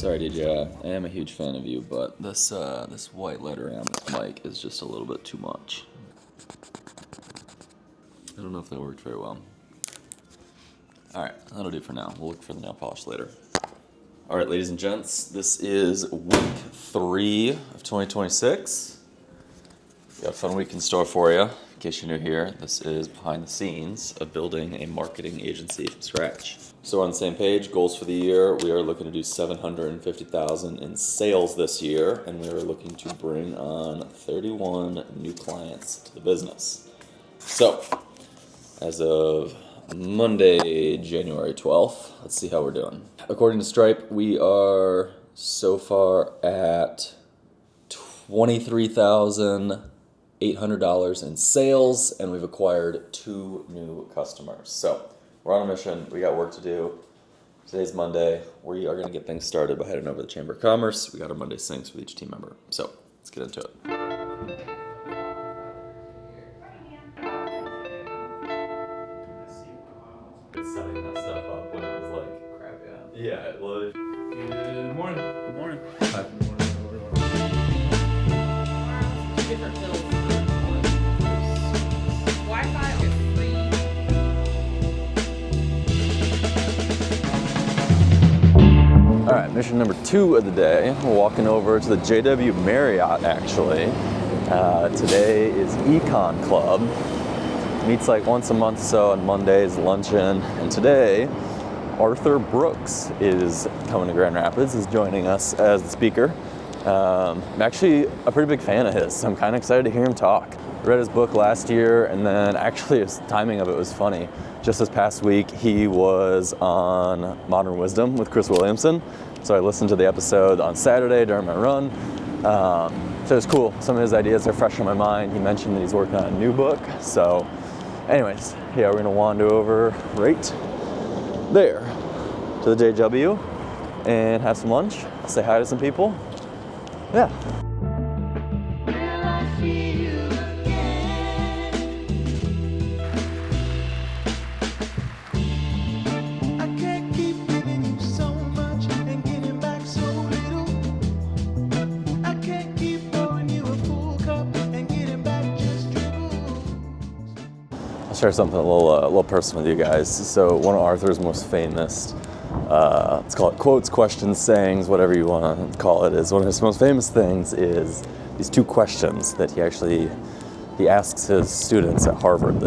Sorry, DJ. I am a huge fan of you, but this white lettering on this mic is just a little bit too much. I don't know if that worked very well. Alright, that'll do for now. We'll look for the nail polish later. Alright, ladies and gents, this is week 3 of 2026. We got a fun week in store for you. In case you're new here, this is behind the scenes of building a marketing agency from scratch. So we're on the same page. Goals for the year. We are looking to do $750,000 in sales this year, and we are looking to bring on 31 new clients to the business. So, as of Monday, January 12th, let's see how we're doing. According to Stripe, we are so far at $23,800 in sales, and we've acquired 2 new customers. So we're on a mission. We got work to do. Today's Monday. We are going to get things started by heading over to the Chamber of Commerce. We got our Monday syncs with each team member. So let's get into it. Setting that stuff up when it was like crap, yeah. Good morning. Good morning. Hi. Different bills. Wi-Fi is free. All right, mission number 2 of the day. We're walking over to the JW Marriott, actually. Today is Econ Club. Meets like once a month or so on Mondays, luncheon. And today, Arthur Brooks is coming to Grand Rapids, is joining us as the speaker. I'm actually a pretty big fan of his, so I'm kind of excited to hear him talk. I read his book last year, and then actually his timing of it was funny. Just this past week, he was on Modern Wisdom with Chris Williamson. So I listened to the episode on Saturday during my run. So it was cool. Some of his ideas are fresh in my mind. He mentioned that he's working on a new book. So anyways, yeah, we're gonna wander over right there to the JW and have some lunch, say hi to some people. Yeah. I'll share something a little personal with you guys. So one of Arthur's most famous, let's call it quotes, questions, sayings, whatever you want to call it, is one of his most famous things is these 2 questions that he asks his students at Harvard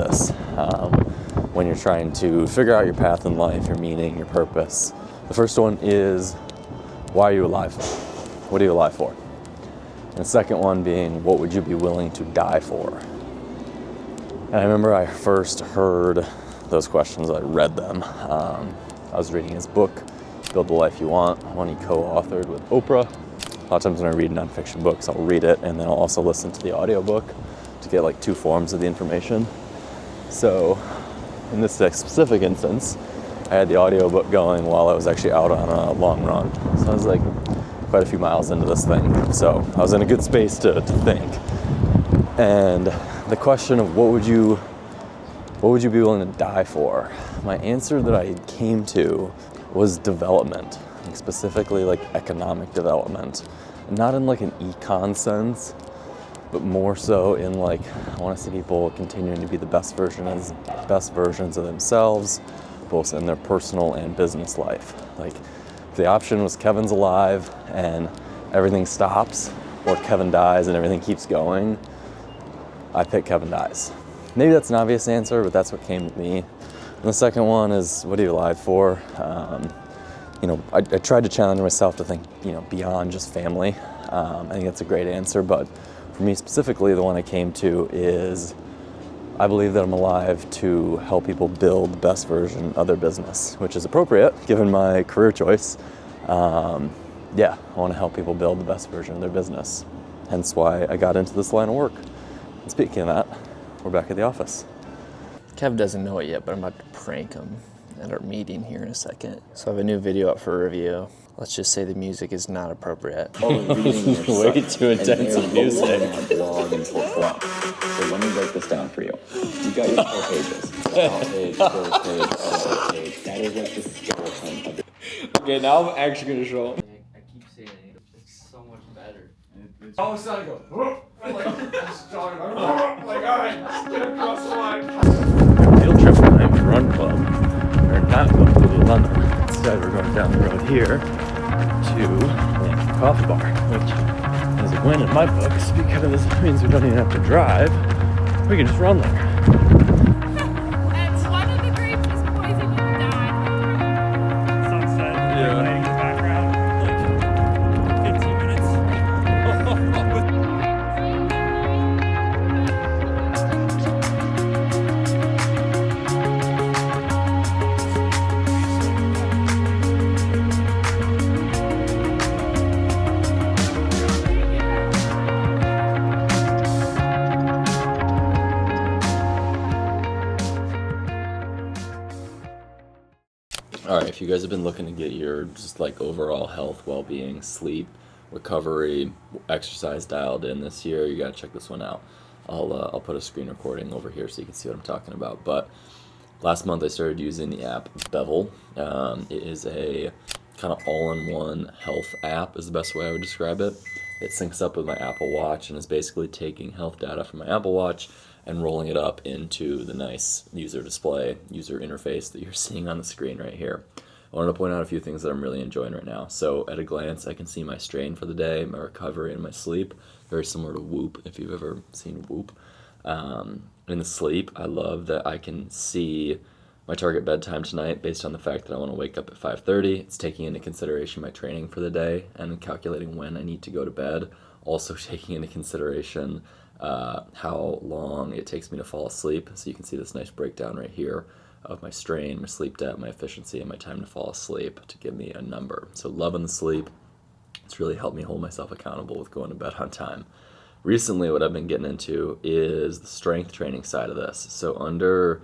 when you're trying to figure out your path in life, your meaning, your purpose. The first one is, why are you alive? What are you alive for? And the second one being, what would you be willing to die for? And I remember I first heard those questions, I read them. I was reading his book, Build the Life You Want, one he co-authored with Oprah. A lot of times when I read nonfiction books, I'll read it and then I'll also listen to the audiobook to get like 2 forms of the information. So in this specific instance, I had the audiobook going while I was actually out on a long run. So I was like quite a few miles into this thing. So I was in a good space to think. And the question of what would you be willing to die for? My answer that I came to was development, like specifically like economic development. Not in like an econ sense, but more so in like, I want to see people continuing to be the best versions of themselves, both in their personal and business life. Like if the option was Kevin's alive and everything stops, or Kevin dies and everything keeps going, I pick Kevin dies. Maybe that's an obvious answer, but that's what came to me. And the second one is, what are you alive for? I tried to challenge myself to think, beyond just family. I think that's a great answer, but for me specifically, the one I came to is, I believe that I'm alive to help people build the best version of their business, which is appropriate given my career choice. I want to help people build the best version of their business. Hence why I got into this line of work. And speaking of that, we're back at the office. Kev doesn't know it yet, but I'm about to prank him at our meeting here in a second. So I have a new video up for review. Let's just say the music is not appropriate. Way too intense of music. So let me break this down for you. You got your 4 pages. About page, first page, second page. That is like the skeleton of it. Okay, now I'm actually gonna show. I All of a sudden I go, whoop, and like, just jogging, like, all right, let's get across the line. Field trip time for Run Club. We're not going to Lululemon. Instead, we're going down the road here to the coffee bar, which is a win in my books because it means we don't even have to drive. We can just run there. And one of the grapes is poison, you will die. Sunset, Yeah. lighting in the background. Like 15 minutes. All right, if you guys have been looking to get your just like overall health, well-being, sleep, recovery, exercise dialed in this year, you gotta check this one out. I'll put a screen recording over here so you can see what I'm talking about. But last month I started using the app Bevel. It is a kind of all-in-one health app is the best way I would describe it. It syncs up with my Apple Watch and is basically taking health data from my Apple Watch and rolling it up into the nice user display, user interface that you're seeing on the screen right here. I wanted to point out a few things that I'm really enjoying right now. So at a glance, I can see my strain for the day, my recovery, and my sleep. Very similar to Whoop, if you've ever seen Whoop. In the sleep, I love that I can see my target bedtime tonight based on the fact that I want to wake up at 5:30. It's taking into consideration my training for the day and calculating when I need to go to bed. Also taking into consideration how long it takes me to fall asleep. So you can see this nice breakdown right here of my strain, my sleep debt, my efficiency, and my time to fall asleep to give me a number. So loving the sleep. It's really helped me hold myself accountable with going to bed on time. Recently, what I've been getting into is the strength training side of this. So under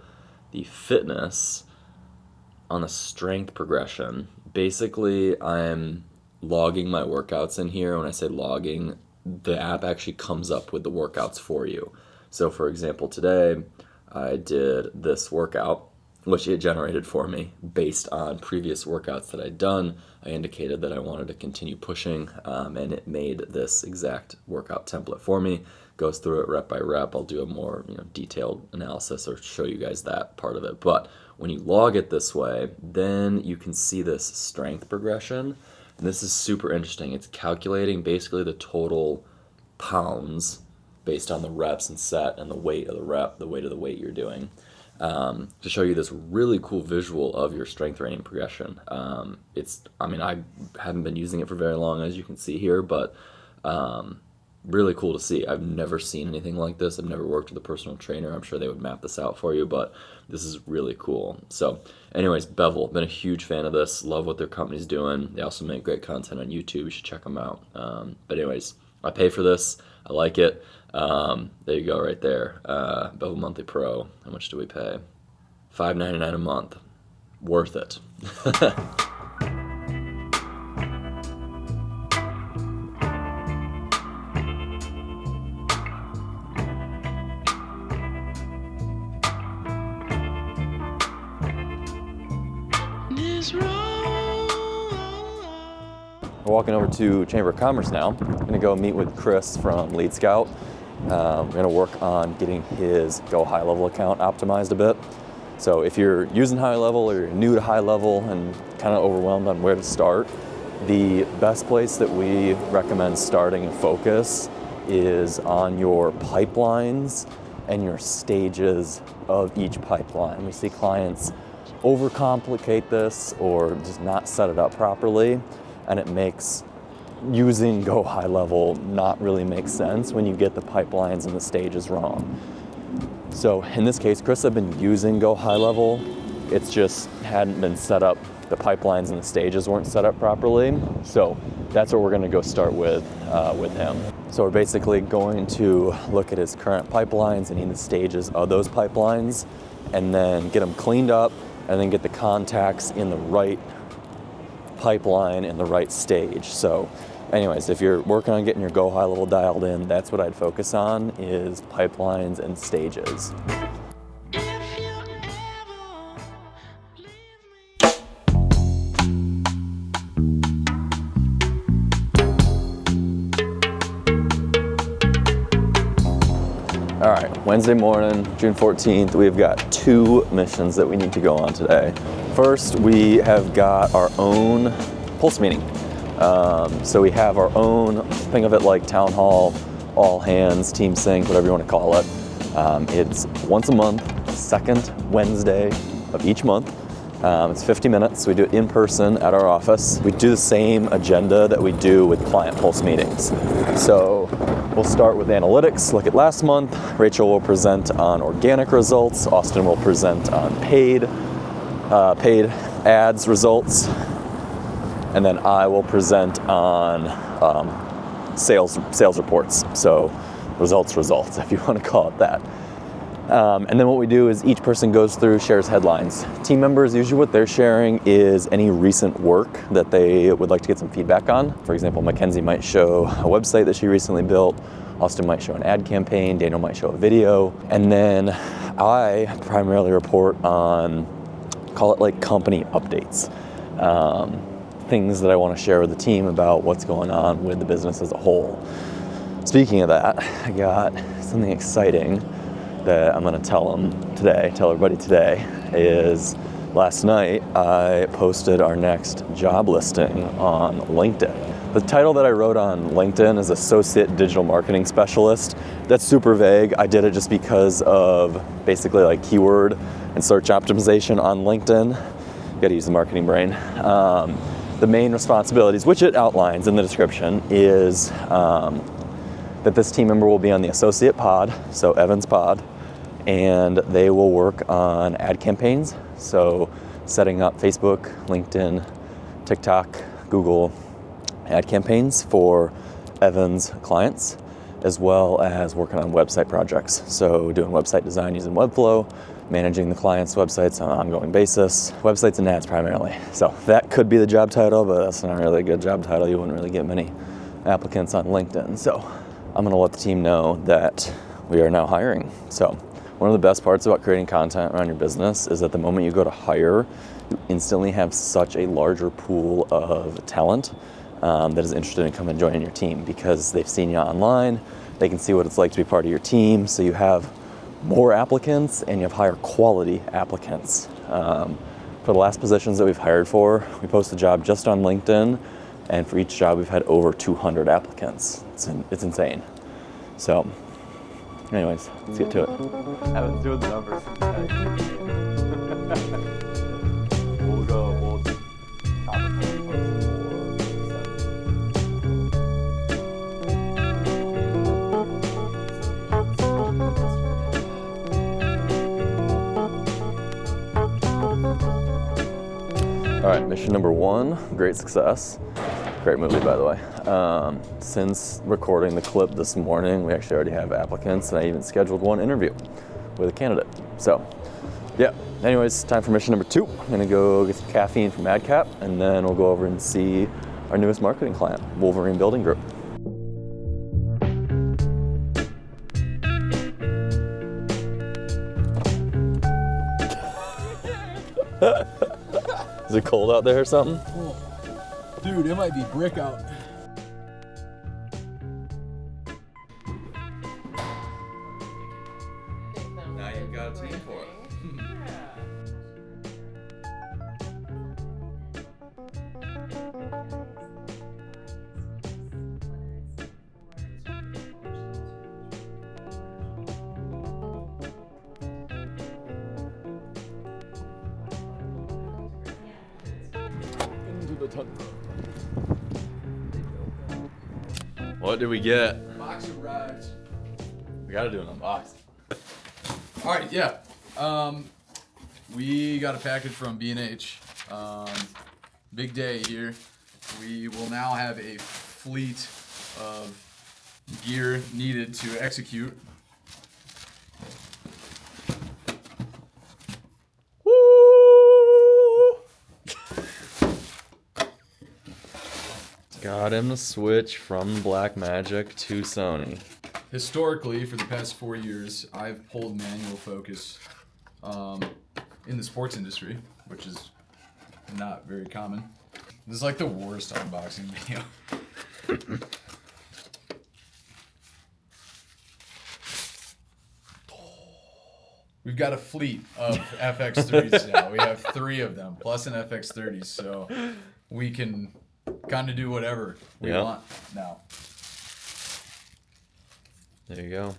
the fitness, on the strength progression, basically I'm logging my workouts in here. When I say logging, the app actually comes up with the workouts for you. So for example, today I did this workout, which it generated for me based on previous workouts that I'd done. I indicated that I wanted to continue pushing, and it made this exact workout template for me. Goes through it rep by rep. I'll do a more detailed analysis or show you guys that part of it. But when you log it this way, then you can see this strength progression. And this is super interesting. It's calculating basically the total pounds based on the reps and set and the weight of the rep, the weight of the weight you're doing, to show you this really cool visual of your strength training progression. I haven't been using it for very long, as you can see here, but really cool to see. I've never seen anything like this. I've never worked with a personal trainer. I'm sure they would map this out for you, but this is really cool. So anyways, Bevel, been a huge fan of this. Love what their company's doing. They also make great content on YouTube. You should check them out. But anyways, I pay for this. I like it. There you go right there. Bevel Monthly Pro. How much do we pay? $5.99 a month. Worth it. We're walking over to Chamber of Commerce now. I'm gonna go meet with Chris from Lead Scout. We're gonna work on getting his Go High Level account optimized a bit. So if you're using High Level or you're new to High Level and kind of overwhelmed on where to start, the best place that we recommend starting and focus is on your pipelines and your stages of each pipeline. We see clients overcomplicate this or just not set it up properly, and it makes using Go High Level not really make sense when you get the pipelines and the stages wrong. So in this case, Chris had been using Go High Level. It's just hadn't been set up. The pipelines and the stages weren't set up properly. So that's what we're gonna go start with him. So we're basically going to look at his current pipelines and the stages of those pipelines, and then get them cleaned up, and then get the contacts in the right pipeline in the right stage. So anyways, if you're working on getting your Go High Level dialed in, that's what I'd focus on, is pipelines and stages. right, Wednesday morning, June 14th, we've got 2 missions that we need to go on today. First, we have got our own Pulse meeting. So we have our own, think of it like town hall, all hands, team sync, whatever you want to call it. It's once a month, second Wednesday of each month. It's 50 minutes. We do it in person at our office. We do the same agenda that we do with client Pulse meetings. So we'll start with analytics, look at last month. Rachel will present on organic results. Austin will present on paid ads results. And then I will present on sales reports. So results, if you want to call it that. And then what we do is each person goes through, shares headlines. Team members, usually what they're sharing is any recent work that they would like to get some feedback on. For example, Mackenzie might show a website that she recently built. Austin might show an ad campaign. Daniel might show a video. And then I primarily report on, call it like company updates. Things that I want to share with the team about what's going on with the business as a whole. Speaking of that, I got something exciting that I'm going to tell everybody today, is last night I posted our next job listing on LinkedIn. The title that I wrote on LinkedIn is Associate Digital Marketing Specialist. That's super vague. I did it just because of basically like keyword and search optimization on LinkedIn. You gotta use the marketing brain. The main responsibilities, which it outlines in the description, is that this team member will be on the associate pod, so Evan's pod, and they will work on ad campaigns, so setting up Facebook, LinkedIn, TikTok, Google ad campaigns for Evan's clients, as well as working on website projects. So doing website design using Webflow, managing the client's websites on an ongoing basis, websites and ads primarily. So that could be the job title, but that's not really a good job title. You wouldn't really get many applicants on LinkedIn. So I'm gonna let the team know that we are now hiring. So one of the best parts about creating content around your business is that the moment you go to hire, you instantly have such a larger pool of talent that is interested in coming and joining your team, because they've seen you online, they can see what it's like to be part of your team, so you have more applicants and you have higher quality applicants. For the last positions that we've hired for, we post a job just on LinkedIn, and for each job we've had over 200 applicants. It's insane. So anyways, let's get to it. Evan's doing the numbers. We'll top of All right, mission number 1, great success. Great movie, by the way. Since recording the clip this morning, we actually already have applicants, and I even scheduled one interview with a candidate. So, yeah. Anyways, time for mission number 2. I'm gonna go get some caffeine from Madcap, and then we'll go over and see our newest marketing client, Wolverine Building Group. Is it cold out there or something? Oh, dude, it might be brick out. Now you've got a team for it. Into the tunnel. What did we get? Box arrived. We gotta do an unboxing. All right, yeah. We got a package from B&H. Big day here. We will now have a fleet of gear needed to execute. Got him to switch from Blackmagic to Sony. Historically, for the past 4 years, I've pulled manual focus in the sports industry, which is not very common. This is like the worst unboxing video. we've got a fleet of FX3s now. We have 3 of them, plus an FX30, so we can kind of do whatever we want now. There you go.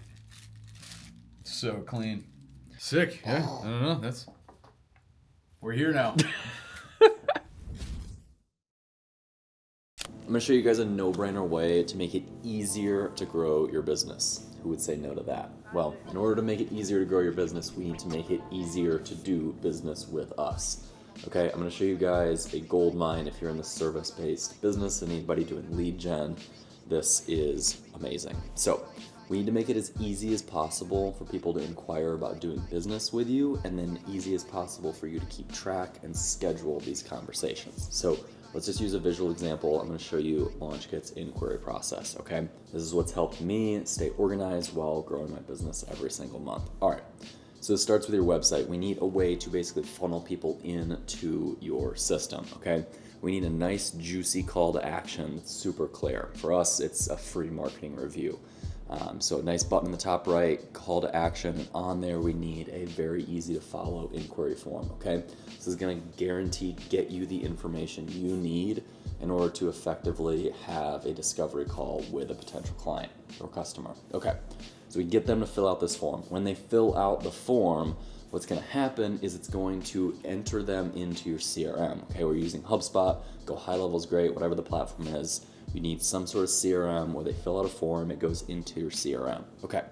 So clean. Sick. Yeah, I don't know. We're here now. I'm gonna show you guys a no-brainer way to make it easier to grow your business. Who would say no to that? Well, in order to make it easier to grow your business, we need to make it easier to do business with us. Okay, I'm gonna show you guys a gold mine if you're in the service-based business and anybody doing lead gen. This is amazing. So we need to make it as easy as possible for people to inquire about doing business with you, and then easy as possible for you to keep track and schedule these conversations. So let's just use a visual example. I'm going to show you LaunchKit's inquiry process, okay? This is what's helped me stay organized while growing my business every single month. All right, so it starts with your website. We need a way to basically funnel people into your system, okay? We need a nice, juicy call to action that's super clear. For us, it's a free marketing review. So a nice button in the top right, call to action, and on there we need a very easy to follow inquiry form, okay? This is gonna guarantee get you the information you need in order to effectively have a discovery call with a potential client or customer. Okay, so we get them to fill out this form. When they fill out the form, what's gonna happen is it's going to enter them into your CRM, okay? We're using HubSpot, Go High Level is great, whatever the platform is. You need some sort of CRM where they fill out a form, it goes into your CRM. Okay,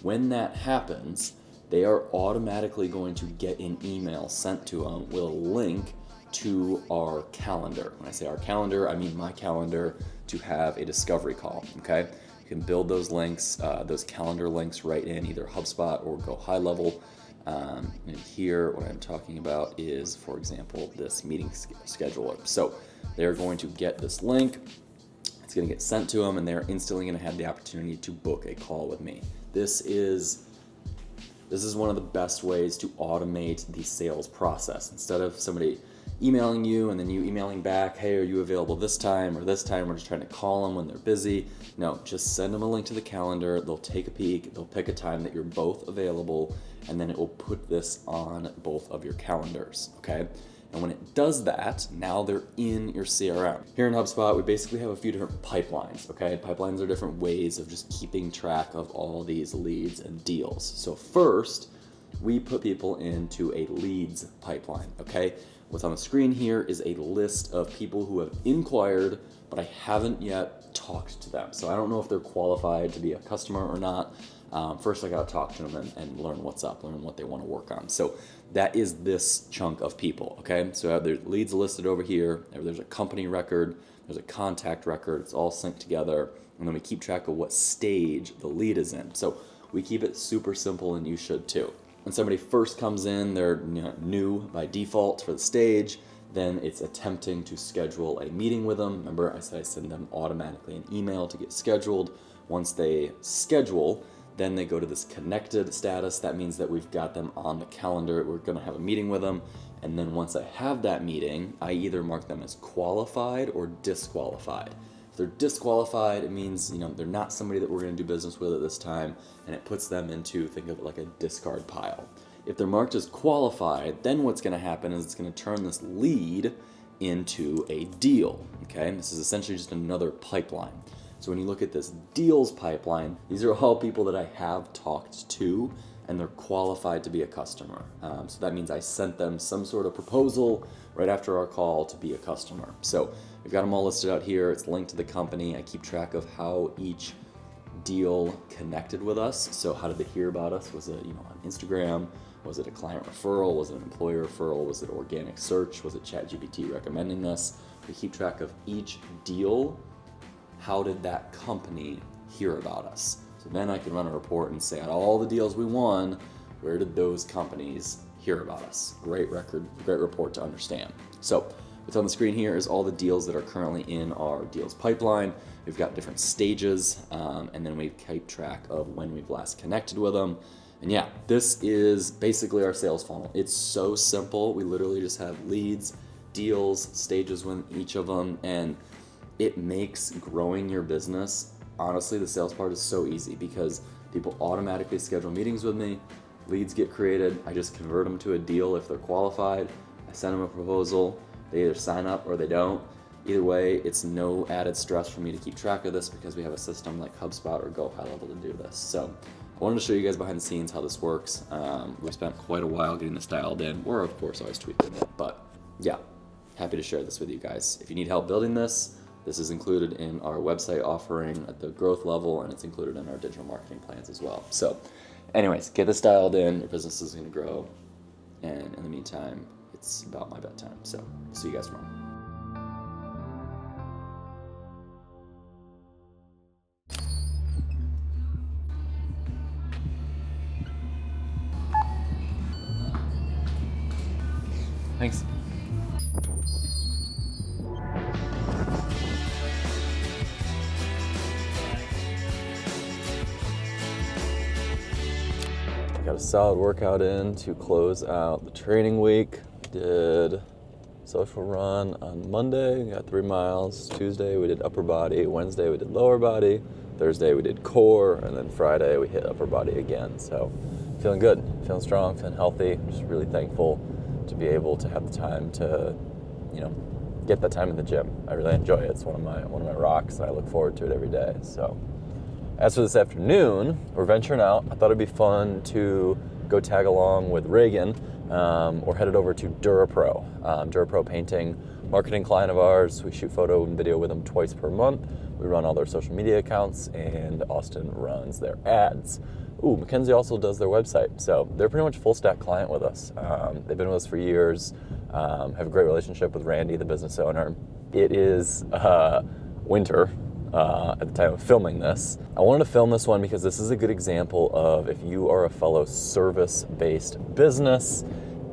when that happens, they are automatically going to get an email sent to them with a link to our calendar. When I say our calendar, I mean my calendar to have a discovery call, okay? You can build those links, those calendar links right in either HubSpot or Go High Level. And here, what I'm talking about is, for example, this meeting scheduler. So they're going to get this link. It's going to get sent to them, and they're instantly going to have the opportunity to book a call with me. This is one of the best ways to automate the sales process. Instead of somebody emailing you and then you emailing back, hey, are you available this time or this time? We're just trying to call them when they're busy. No, just send them a link to the calendar. They'll take a peek. They'll pick a time that you're both available, and then it will put this on both of your calendars, okay? And when it does that, now they're in your CRM. Here in HubSpot, we basically have a few different pipelines, okay? Pipelines are different ways of just keeping track of all these leads and deals. So first, we put people into a leads pipeline, okay? What's on the screen here is a list of people who have inquired, but I haven't yet talked to them. So I don't know if they're qualified to be a customer or not. First, I gotta talk to them and learn what's up, learn what they wanna work on. So that is this chunk of people, okay? So there's leads listed over here, there's a company record, there's a contact record, it's all synced together, and then we keep track of what stage the lead is in. So we keep it super simple, and you should too. When somebody first comes in, they're new by default for the stage, then it's attempting to schedule a meeting with them. Remember, I said I send them automatically an email to get scheduled. Once they schedule, then they go to this connected status. That means that we've got them on the calendar. We're gonna have a meeting with them. And then once I have that meeting, I either mark them as qualified or disqualified. If they're disqualified, it means they're not somebody that we're gonna do business with at this time, and it puts them into, think of it like a discard pile. If they're marked as qualified, then what's gonna happen is it's gonna turn this lead into a deal, okay? This is essentially just another pipeline. So when you look at this deals pipeline, these are all people that I have talked to, and they're qualified to be a customer. So that means I sent them some sort of proposal right after our call to be a customer. So we've got them all listed out here. It's linked to the company. I keep track of how each deal connected with us. So how did they hear about us? Was it on Instagram? Was it a client referral? Was it an employer referral? Was it organic search? Was it ChatGPT recommending us? We keep track of each deal. How did that company hear about us? So then I can run a report and say, out of all the deals we won, where did those companies hear about us? Great record, great report to understand. So what's on the screen here is all the deals that are currently in our deals pipeline. We've got different stages, and then we keep track of when we've last connected with them. And yeah, this is basically our sales funnel. It's so simple. We literally just have leads, deals, stages with each of them, and it makes growing your business, honestly, the sales part is so easy because people automatically schedule meetings with me. leads get created. I just convert them to a deal if they're qualified. I send them a proposal. They either sign up or they don't. Either way, it's no added stress for me to keep track of this because we have a system like HubSpot or Go High Level to do this. So I wanted to show you guys behind the scenes how this works. We spent quite a while getting this dialed in. We're of course always tweaking it, but yeah, happy to share this with you guys. If you need help building this is included in our website offering at the growth level, and it's included in our digital marketing plans as well. So anyways, get this dialed in, your business is gonna grow. And in the meantime, it's about my bedtime. So see you guys tomorrow. Thanks. Got a solid workout in to close out the training week. Did social run on Monday, got 3 miles. Tuesday we did upper body. Wednesday we did lower body. Thursday we did core, and then Friday we hit upper body again. So feeling good, feeling strong, feeling healthy. Just really thankful to be able to have the time to, get that time in the gym. I really enjoy it. It's one of my rocks, and I look forward to it every day. So as for this afternoon, we're venturing out. I thought it'd be fun to go tag along with Reagan. We're headed over to Dura Pro. Dura Pro Painting, marketing client of ours. We shoot photo and video with them twice per month. We run all their social media accounts, and Austin runs their ads. Ooh, Mackenzie also does their website. So they're pretty much a full stack client with us. They've been with us for years, have a great relationship with Randy, the business owner. It is winter at the time of filming this. I wanted to film this one because this is a good example of if you are a fellow service-based business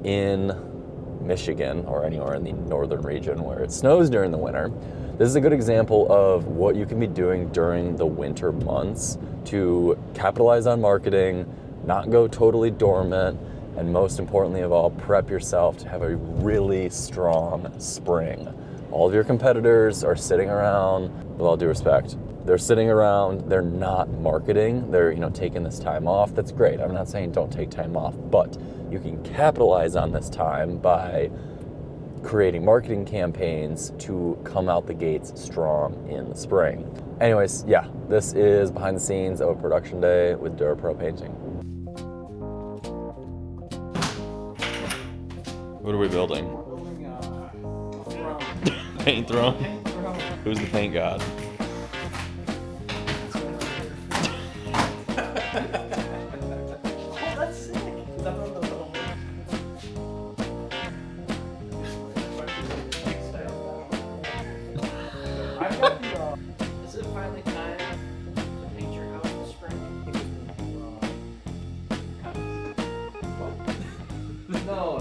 in Michigan or anywhere in the northern region where it snows during the winter. This is a good example of what you can be doing during the winter months to capitalize on marketing, not go totally dormant, and most importantly of all, prep yourself to have a really strong spring. All of your competitors are sitting around, with all due respect, they're sitting around, they're not marketing, they're taking this time off. That's great. I'm not saying don't take time off, but you can capitalize on this time by creating marketing campaigns to come out the gates strong in the spring. Anyways, yeah, this is behind the scenes of a production day with Dura Pro Painting. What are we building? Paint throne? Who's the paint god? Is it finally time to paint your house in the spring? No.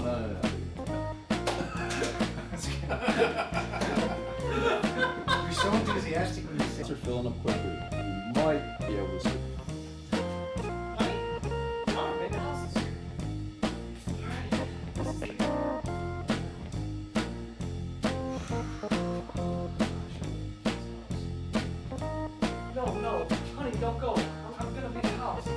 You're so enthusiastic when you say Are filling up quickly. You might be able to. No, honey, don't go. I'm gonna make a house.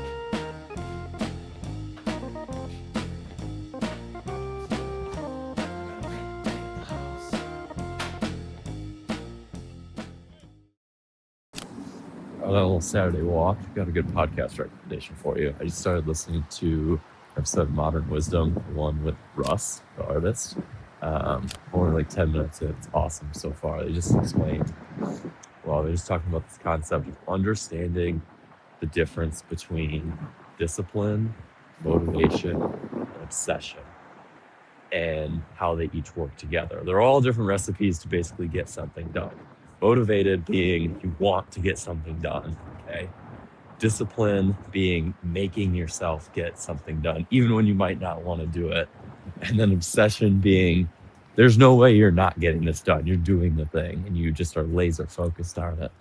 On a little Saturday walk, got a good podcast recommendation for you. I just started listening to episode of Modern Wisdom, the one with Russ, the artist. Only like 10 minutes in. It's awesome so far. They just explained, they're just talking about this concept of understanding the difference between discipline, motivation, and obsession, and how they each work together. They're all different recipes to basically get something done. Motivated being you want to get something done, okay? Discipline being making yourself get something done, even when you might not want to do it. And then obsession being there's no way you're not getting this done. You're doing the thing and you just are laser focused on it.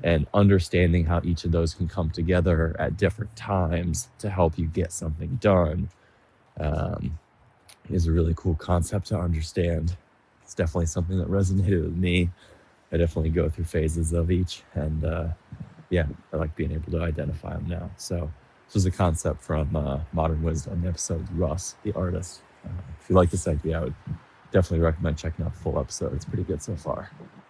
And understanding how each of those can come together at different times to help you get something done is a really cool concept to understand. It's definitely something that resonated with me. I definitely go through phases of each, and I like being able to identify them now. So This was a concept from Modern Wisdom, the episode Russ, the artist. If you like this idea, I would definitely recommend checking out the full episode. It's pretty good so far.